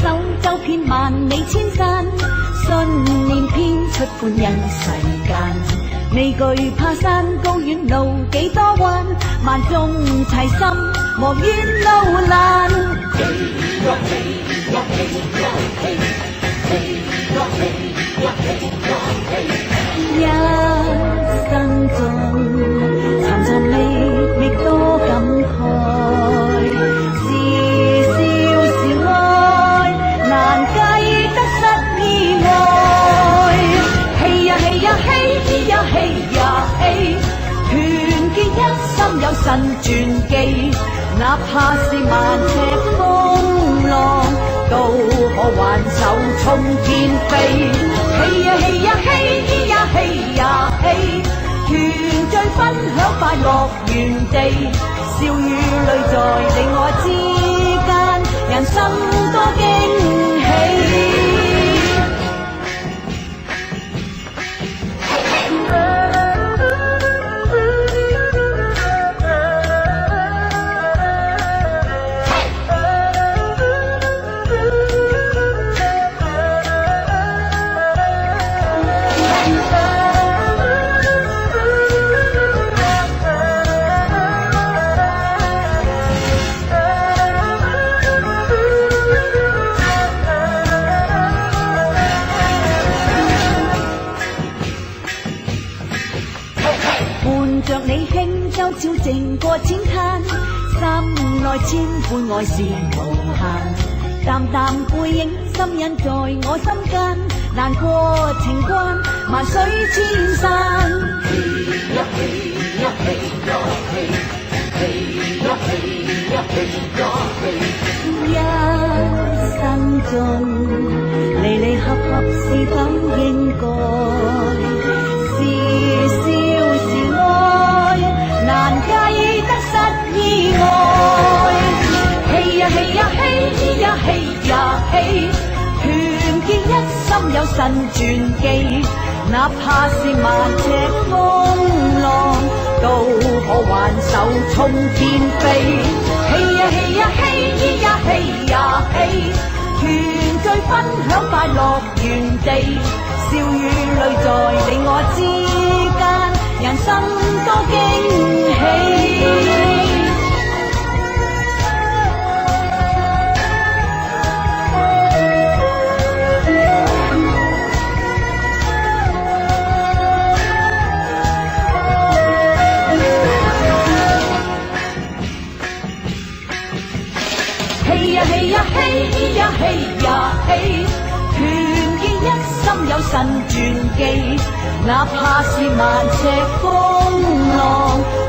手走遍萬里千山，信念編出歡欣世間。未懼怕山高遠路幾多彎，萬眾齊心莫怨路難。一生中尋尋覓覓多感慨，是笑是愛難計得失意外。嘿呀嘿呀嘿呀嘿呀嘿，團結一心有神傳記，哪怕是萬尺風浪，都可挽手衝天飛。嘿呀嘿呀嘿呀嘿呀嘿，團聚分享快樂原地，笑與淚在你我之間，人生多驚喜。着你輕舟悄靜過淺灘，心內千般愛是無限，淡淡背影心印在我心間，難過情關萬水千山。嘿呀嘿呀嘿呀嘿，嘿呀嘿呀嘿呀嘿，一生中離離合合是否應該，是笑是愛難計得失意外。嘿呀嘿呀嘿呀嘿呀嘿，團結一心有神傳記，哪怕是萬尺風浪，都可挽手衝天飛。嘿呀嘿呀嘿呀嘿呀嘿，團聚分享快樂原地，笑與淚在你我之間，人生多驚喜。嘿呀嘿呀嘿呀嘿呀嘿，團結一心有神傳記，哪怕是萬尺風浪，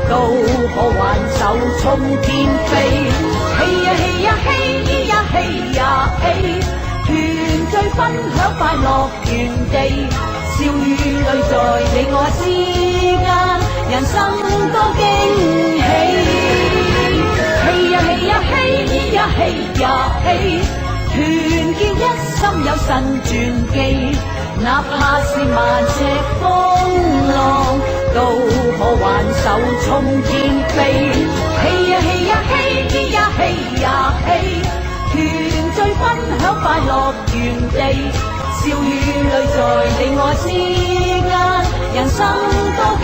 都可挽手衝天飛。嘿呀嘿呀嘿呀嘿呀嘿，團聚分享快樂原地，笑與淚在你我之間，人生多驚喜。嘿呀嘿呀嘿呀嘿呀嘿，團結一心有神傳記，哪怕是萬尺風浪，都可挽手衝天飛。嘿呀嘿呀嘿呀嘿呀嘿，團聚分享快樂原地，笑與淚在你我之間，人生多驚